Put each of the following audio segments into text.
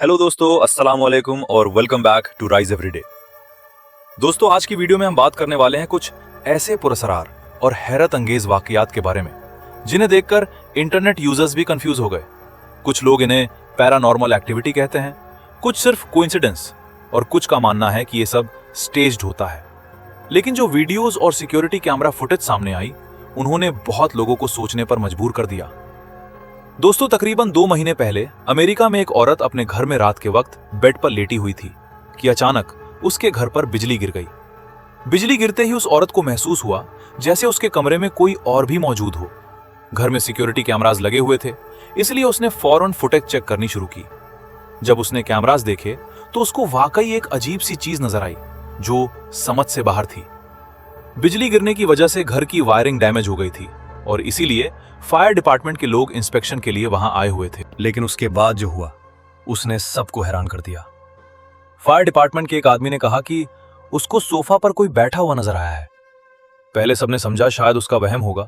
Hello दोस्तों, अस्सलाम वालेकुम और welcome back to rise everyday. दोस्तों, आज की वीडियो में हम बात करने वाले हैं कुछ ऐसे पुरस्कार और हैरत अंगेज वाकयात के बारे में जिन्हें देखकर इंटरनेट यूजर्स भी कंफ्यूज हो गए। कुछ लोग इन्हें पैरानॉर्मल एक्टिविटी कहते हैं, कुछ सिर्फ कोइंसिडेंस और कुछ का मानना है कि ये सब स्टेज्ड होता है। लेकिन जो वीडियोज और सिक्योरिटी कैमरा फुटेज सामने आई, उन्होंने बहुत लोगों को सोचने पर मजबूर कर दिया। दोस्तों, तकरीबन 2 महीने पहले अमेरिका में एक औरत अपने घर में रात के वक्त बेड पर लेटी हुई थी कि अचानक उसके घर पर बिजली गिर गई। बिजली गिरते ही उस औरत को महसूस हुआ जैसे उसके कमरे में कोई और भी मौजूद हो। घर में सिक्योरिटी कैमरास लगे हुए थे, इसलिए उसने फौरन फुटेज चेक करनी शुरू की। जब उसने कैमरास देखे तो उसको वाकई एक अजीब सी चीज नजर आई जो समझ से बाहर थी। बिजली गिरने की वजह से घर की वायरिंग डैमेज हो गई थी और इसीलिए फायर डिपार्टमेंट के लोग इंस्पेक्शन के लिए वहां आए हुए थे। लेकिन उसके बाद जो हुआ उसने सबको हैरान कर दिया। फायर डिपार्टमेंट के एक आदमी ने कहा कि उसको सोफा पर कोई बैठा हुआ नजर आया है। पहले सबने समझा शायद उसका वहम होगा,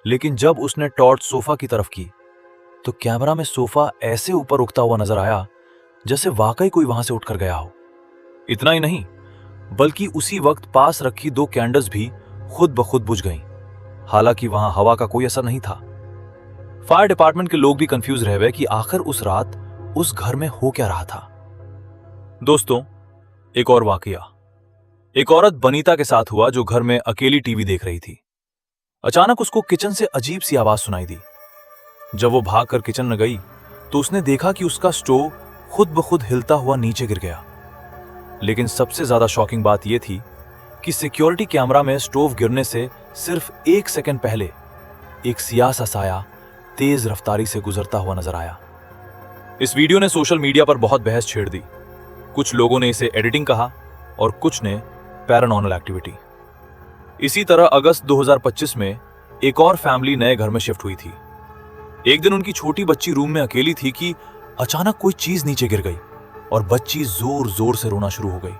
लेकिन जब उसने टॉर्च सोफा की तरफ की तो कैमरा में सोफा ऐसे ऊपर उठता हुआ नजर आया जैसे वाकई कोई वहां से उठकर गया हो। इतना ही नहीं, बल्कि उसी वक्त पास रखी 2 कैंडल्स भी खुद ब खुद बुझ गईं। हालांकि वहां हवा का कोई असर नहीं था। फायर डिपार्टमेंट के लोग भी कंफ्यूज रह गए कि आखिर उस रात उस घर में हो क्या रहा था। दोस्तों, एक और वाकया एक औरत बनीता के साथ हुआ जो घर में अकेली टीवी देख रही थी। अचानक उसको किचन से अजीब सी आवाज सुनाई दी। जब वो भागकर किचन में गई तो उसने देखा कि उसका स्टोव खुद ब खुद हिलता हुआ नीचे गिर गया। लेकिन सबसे ज्यादा शॉकिंग बात यह थी कि सिक्योरिटी कैमरा में स्टोव गिरने से सिर्फ 1 सेकंड पहले एक सियाह सा साया तेज रफ्तारी से गुजरता हुआ नजर आया। इस वीडियो ने सोशल मीडिया पर बहुत बहस छेड़ दी। कुछ लोगों ने इसे एडिटिंग कहा और कुछ ने पैरानॉर्मल एक्टिविटी। इसी तरह अगस्त 2025 में एक और फैमिली नए घर में शिफ्ट हुई थी। एक दिन उनकी छोटी बच्ची रूम में अकेली थी कि अचानक कोई चीज नीचे गिर गई और बच्ची जोर जोर से रोना शुरू हो गई।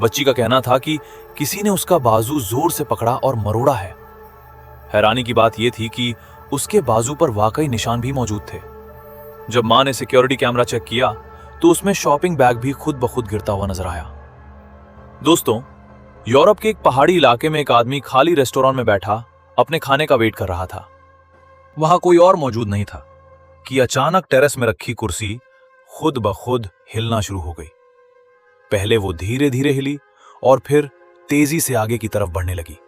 बच्ची का कहना था कि किसी ने उसका बाजू जोर से पकड़ा और मरोड़ा है। हैरानी की बात यह थी कि उसके बाजू पर वाकई निशान भी मौजूद थे। जब मां ने सिक्योरिटी कैमरा चेक किया तो उसमें शॉपिंग बैग भी खुद ब खुद गिरता हुआ नजर आया। दोस्तों, यूरोप के एक पहाड़ी इलाके में एक आदमी खाली रेस्टोरेंट में बैठा अपने खाने का वेट कर रहा था। वहां कोई और मौजूद नहीं था कि अचानक टेरेस में रखी कुर्सी खुद ब खुद हिलना शुरू हो गई। पहले वो धीरे धीरे हिली और फिर तेजी से आगे की तरफ बढ़ने लगी।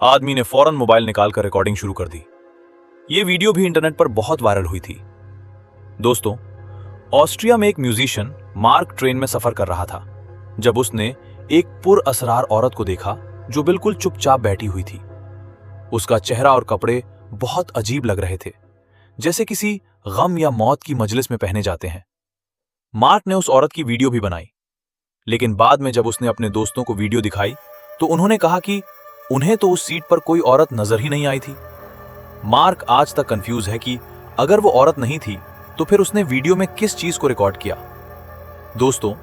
आदमी ने फौरन मोबाइल निकालकर रिकॉर्डिंग शुरू कर दी। ये वीडियो भी इंटरनेट पर बहुत वायरल हुई थी। दोस्तों, ऑस्ट्रिया में एक म्यूजिशियन मार्क ट्रेन में सफर कर रहा था जब उसने एक पुरअसरार औरत को देखा जो बिल्कुल चुपचाप बैठी हुई थी। उसका चेहरा और कपड़े बहुत अजीब लग रहे थे, जैसे किसी गम या मौत की मजलिस में पहने जाते हैं। मार्क ने उस औरत की वीडियो भी बनाई, लेकिन बाद में जब उसने अपने दोस्तों को वीडियो दिखाई तो उन्होंने कहा कि उन्हें तो उस सीट पर कोई औरत नजर ही नहीं आई थी। मार्क आज तक कंफ्यूज है कि अगर वो औरत नहीं थी तो फिर उसने वीडियो में किस चीज को रिकॉर्ड किया। दोस्तों,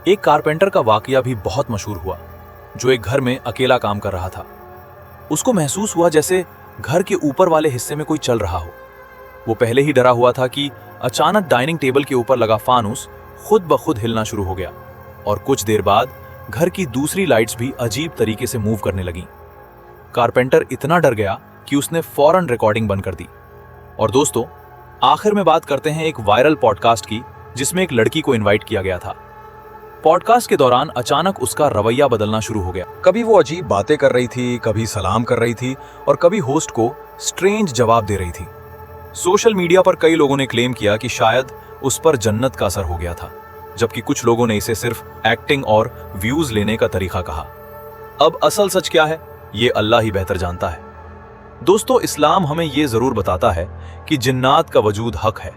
एक कारपेंटर का वाकया भी बहुत मशहूर हुआ जो एक घर में अकेला काम कर रहा था। उसको महसूस हुआ जैसे घर के ऊपर वाले हिस्से में कोई चल रहा हो। वो पहले ही डरा हुआ था कि अचानक डाइनिंग टेबल के ऊपर लगा फानूस खुद ब खुद हिलना शुरू हो गया और कुछ देर बाद घर की दूसरी लाइट्स भी अजीब तरीके से मूव करने लगीं। कारपेंटर इतना डर गया कि उसने फौरन रिकॉर्डिंग बंद कर दी। और दोस्तों, आखिर में बात करते हैं एक वायरल पॉडकास्ट की जिसमें एक लड़की को इनवाइट किया गया था। पॉडकास्ट के दौरान अचानक उसका रवैया बदलना शुरू हो गया। कभी वो अजीब बातें कर रही थी, कभी सलाम कर रही थी और कभी होस्ट को स्ट्रेंज जवाब दे रही थी। सोशल मीडिया पर कई लोगों ने क्लेम किया कि शायद उस पर जन्नत का असर हो गया था, जबकि कुछ लोगों ने इसे सिर्फ एक्टिंग और व्यूज लेने का तरीका कहा। अब असल सच क्या है, ये अल्लाह ही बेहतर जानता है। दोस्तों, इस्लाम हमें ये जरूर बताता है कि जिन्नात का वजूद हक है,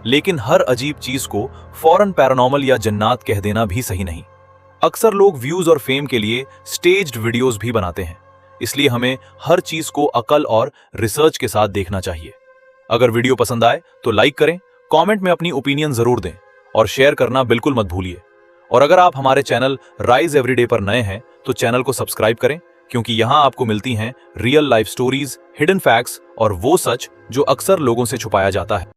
लेकिन हर अजीब चीज को फौरन पैरानॉर्मल या जिन्नात कह देना भी सही नहीं। अक्सर लोग व्यूज और फेम के लिए स्टेज्ड वीडियोस भी बनाते हैं, इसलिए हमें हर चीज को अकल और रिसर्च के साथ देखना चाहिए। अगर वीडियो पसंद आए तो लाइक करें, कमेंट में अपनी ओपिनियन जरूर दें और शेयर करना बिल्कुल मत भूलिए। और अगर आप हमारे चैनल राइज एवरीडे पर नए हैं तो चैनल को सब्सक्राइब करें, क्योंकि यहां आपको मिलती हैं real life stories, hidden facts और वो सच जो अक्सर लोगों से छुपाया जाता है।